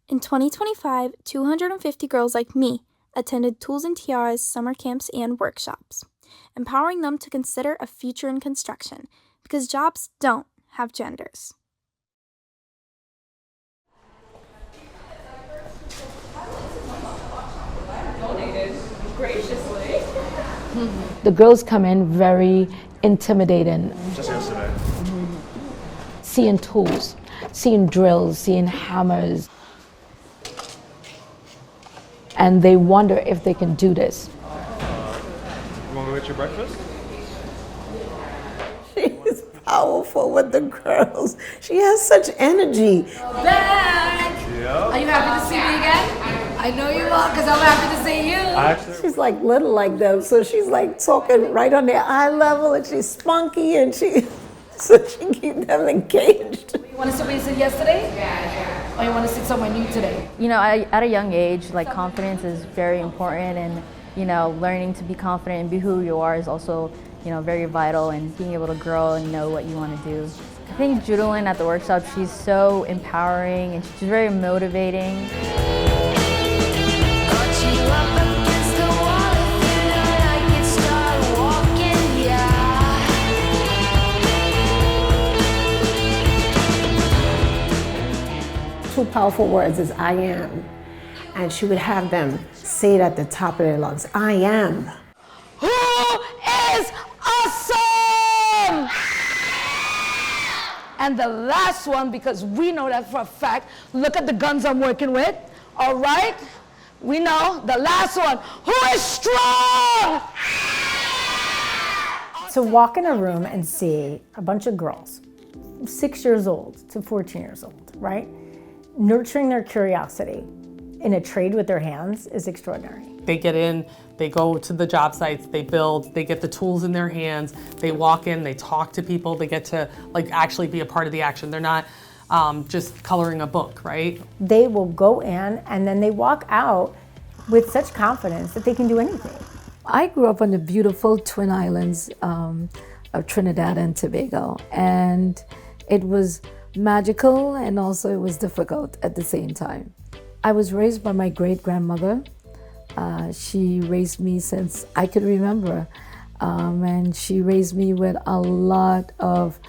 In 2025, 250 girls like me attended Tools and Tiara's summer camps and workshops, empowering them to consider a future in construction because jobs don't have genders. Donated graciously. The girls come in very intimidating. Just yesterday. Seeing tools, seeing drills, seeing hammers. And they wonder if they can do this. You want to go get your breakfast? She's powerful with the girls. She has such energy. Back! Yeah. Are you happy to see me again? I know you are, because I'm happy to see you. Actually, She's like little like them, so she's like talking right on their eye level, and she's spunky, and so she keep them engaged. You want to sit where you sit yesterday? Yeah. Or you want to sit somewhere new today? You know, at a young age, like confidence is very important, and you know, learning to be confident and be who you are is also, you know, very vital, and being able to grow and know what you want to do. I think Judaline at the workshop, she's so empowering and she's very motivating. Two powerful words is I am. And she would have them say it at the top of their lungs, I am. Who is awesome? And the last one, because we know that for a fact, look at the guns I'm working with, all right? We know the last one, who is strong? To walk in a room and see a bunch of girls, 6 years old to 14 years old, right? Nurturing their curiosity in a trade with their hands is extraordinary. They get in, they go to the job sites, they build, they get the tools in their hands, they walk in, they talk to people, they get to like actually be a part of the action. They're not just coloring a book, right? They will go in and then they walk out with such confidence that they can do anything. I grew up on the beautiful Twin Islands of Trinidad and Tobago, and it was magical and also it was difficult at the same time. I was raised by my great-grandmother. She raised me since I could remember, and she raised me with a lot of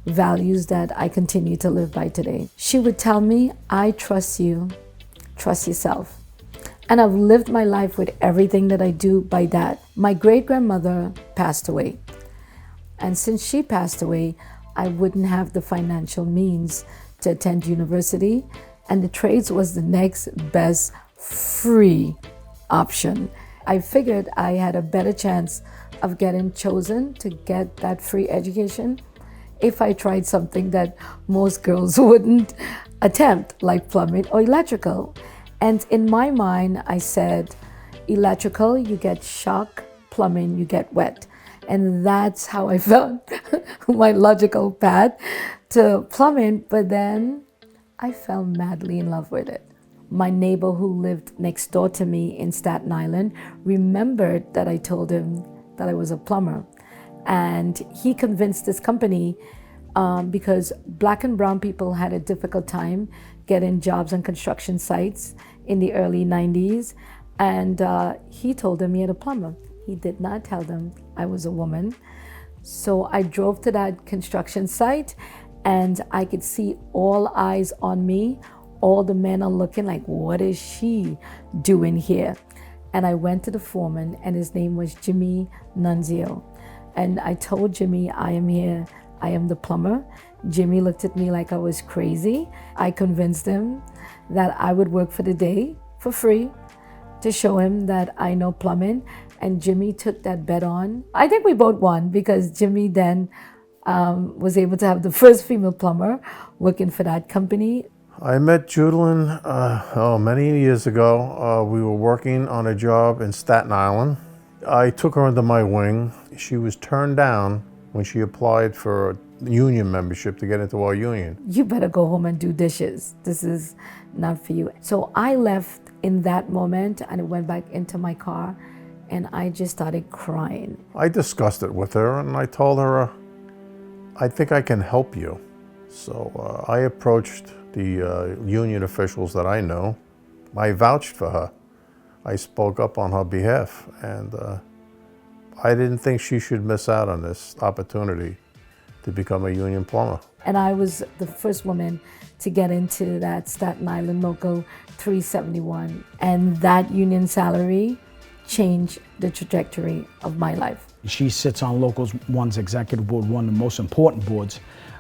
values that I continue to live by today. She would tell me, I trust you, trust yourself. And I've lived my life with everything that I do by that. My great-grandmother passed away. And since she passed away, I wouldn't have the financial means to attend university, and the trades was the next best free option. I figured I had a better chance of getting chosen to get that free education if I tried something that most girls wouldn't attempt, like plumbing or electrical. And in my mind, I said, electrical, you get shock, plumbing, you get wet. And that's how I found my logical path to plumbing, but then I fell madly in love with it. My neighbor who lived next door to me in Staten Island remembered that I told him that I was a plumber. And he convinced this company because Black and brown people had a difficult time getting jobs on construction sites in the early 90s. And he told them he had a plumber. He did not tell them I was a woman. So I drove to that construction site and I could see all eyes on me. All the men are looking like, what is she doing here? And I went to the foreman and his name was Jimmy Nunzio. And I told Jimmy, I am here, I am the plumber. Jimmy looked at me like I was crazy. I convinced him that I would work for the day for free to show him that I know plumbing. And Jimmy took that bet on. I think we both won because Jimmy then was able to have the first female plumber working for that company. I met Judaline many years ago. We were working on a job in Staten Island. I took her under my wing. She was turned down when she applied for a union membership to get into our union. You better go home and do dishes. This is not for you. So I left in that moment and I went back into my car and I just started crying. I discussed it with her and I told her, I think I can help you. So I approached the union officials that I know, I vouched for her. I spoke up on her behalf, and I didn't think she should miss out on this opportunity to become a union plumber. And I was the first woman to get into that Staten Island Local 371. And that union salary changed the trajectory of my life. She sits on Local 1's executive board, one of the most important boards,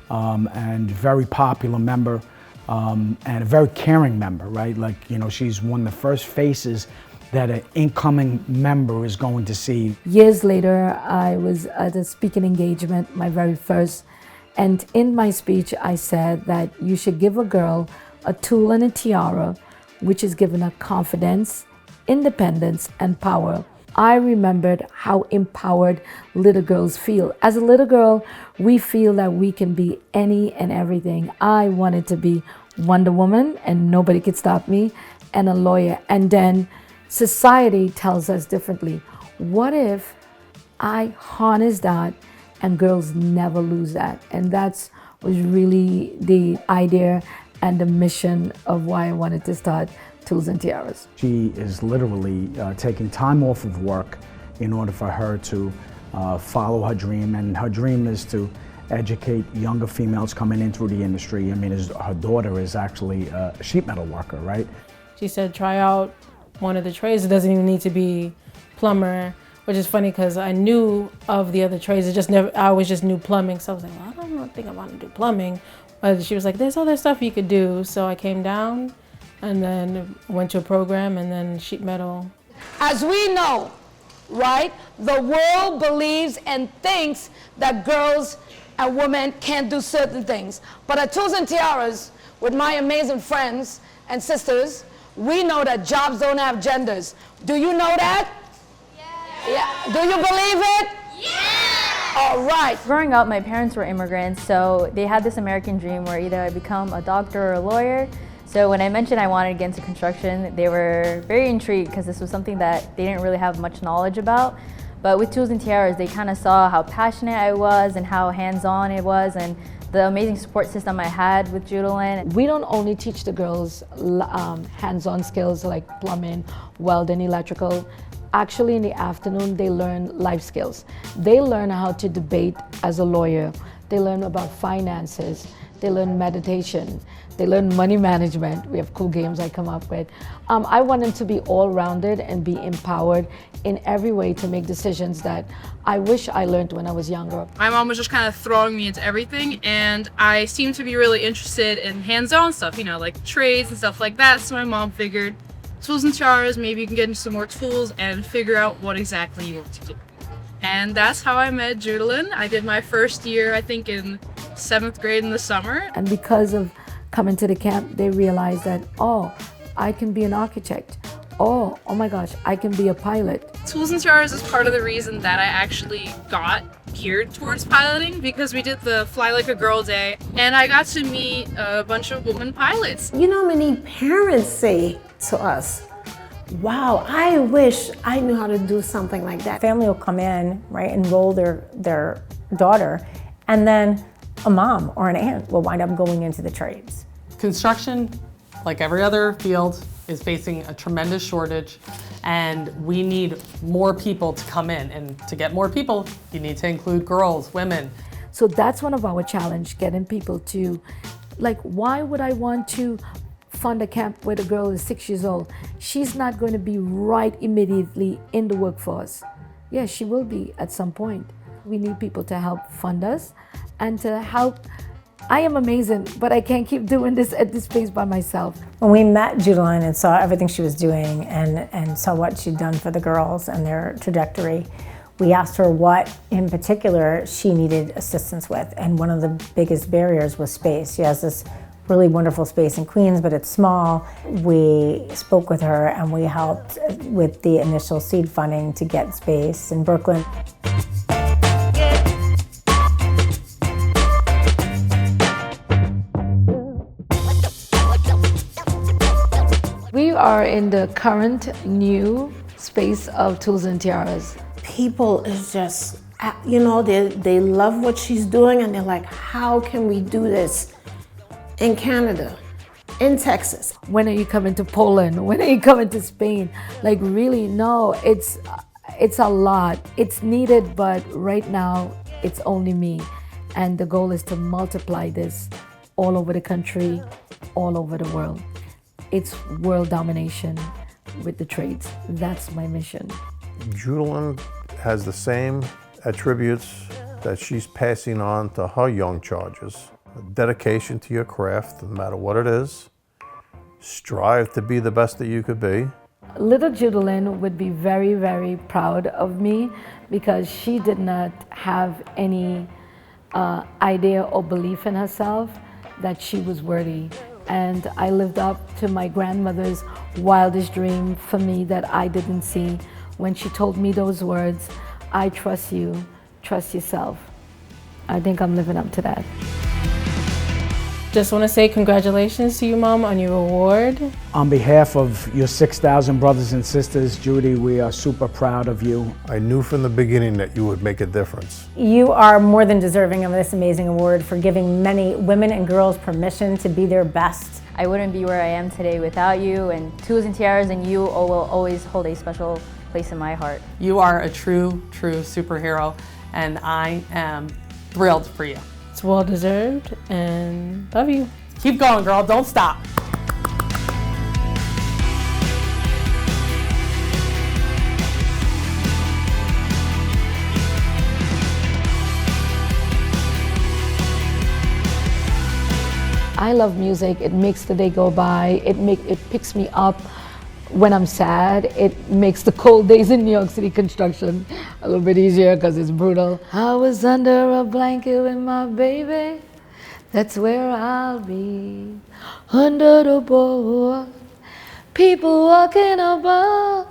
and very popular member, and a very caring member, right? Like, you know, she's one of the first faces that an incoming member is going to see. Years later, I was at a speaking engagement, my very first, and in my speech I said that you should give a girl a tool and a tiara, which is given her confidence, independence, and power. I remembered how empowered little girls feel. As a little girl, we feel that we can be any and everything. I wanted to be Wonder Woman, and nobody could stop me, and a lawyer. And then society tells us differently. What if I harness that and girls never lose that? And that was really the idea and the mission of why I wanted to start Tools and Tiaras. She is literally taking time off of work in order for her to follow her dream, and her dream is to educate younger females coming in through the industry. I mean, her daughter is actually a sheet metal worker, right? She said, try out one of the trades. It doesn't even need to be plumber, which is funny because I knew of the other trades. I always just knew plumbing. So I was like, well, I don't think I want to do plumbing. But she was like, there's other stuff you could do. So I came down and then went to a program, and then sheet metal. As we know, right, the world believes and thinks that girls and women can't do certain things. But at Tools and Tiaras, with my amazing friends and sisters, we know that jobs don't have genders. Do you know that? Yeah. Do you believe it? Yeah. All right. Growing up, my parents were immigrants, so they had this American dream where either I become a doctor or a lawyer. So when I mentioned I wanted to get into construction, they were very intrigued because this was something that they didn't really have much knowledge about. But with Tools and Tiaras, they kind of saw how passionate I was and how hands-on it was, and the amazing support system I had with Judaline. We don't only teach the girls hands-on skills like plumbing, welding, electrical. Actually, in the afternoon, they learn life skills. They learn how to debate as a lawyer. They learn about finances. They learn meditation. They learn money management. We have cool games I come up with. I want them to be all-rounded and be empowered in every way to make decisions that I wish I learned when I was younger. My mom was just kind of throwing me into everything, and I seemed to be really interested in hands-on stuff, you know, like trades and stuff like that. So my mom figured, Tools and Tiaras, maybe you can get into some more tools and figure out what exactly you want to do. And that's how I met Judaline. I did my first year, I think, in 7th grade in the summer. And because of coming to the camp, they realized that, oh, I can be an architect. Oh my gosh, I can be a pilot. Tools and Tiaras is part of the reason that I actually got geared towards piloting, because we did the Fly Like a Girl Day, and I got to meet a bunch of women pilots. You know how many parents say to us, wow, I wish I knew how to do something like that. Family will come in, right, enroll their daughter, and then a mom or an aunt will wind up going into the trades. Construction, like every other field, is facing a tremendous shortage, and we need more people to come in. And to get more people, you need to include girls, women. So that's one of our challenge, getting people to, like, why would I want to fund a camp where the girl is 6 years old? She's not going to be right immediately in the workforce. Yes, she will be at some point. We need people to help fund us and to help. I am amazing, but I can't keep doing this at this pace by myself. When we met Judaline and saw everything she was doing and saw what she'd done for the girls and their trajectory, we asked her what in particular she needed assistance with. And one of the biggest barriers was space. She has this really wonderful space in Queens, but it's small. We spoke with her and we helped with the initial seed funding to get space in Brooklyn. We are in the current new space of Tools and Tiaras. People is just, you know, they love what she's doing, and they're like, how can we do this in Canada? in Texas. When are you coming to Poland? When are you coming to Spain? Like really, no, it's a lot. It's needed, but right now it's only me. And the goal is to multiply this all over the country, all over the world. It's world domination with the trades. That's my mission. Judaline has the same attributes that she's passing on to her young charges. Dedication to your craft, no matter what it is. Strive to be the best that you could be. Little Judaline would be very, very proud of me because she did not have any idea or belief in herself that she was worthy. And I lived up to my grandmother's wildest dream for me that I didn't see when she told me those words, I trust you, trust yourself. I think I'm living up to that. Just want to say congratulations to you, Mom, on your award. On behalf of your 6,000 brothers and sisters, Judy, we are super proud of you. I knew from the beginning that you would make a difference. You are more than deserving of this amazing award for giving many women and girls permission to be their best. I wouldn't be where I am today without you, and Tools and Tiaras and you will always hold a special place in my heart. You are a true superhero, and I am thrilled for you. It's well deserved, and love you. Keep going, girl, don't stop. I love music. It makes the day go by. It picks me up when I'm sad. It makes the cold days in New York City construction a little bit easier because it's brutal. I was under a blanket with my baby. That's where I'll be. Under the board, people walking about.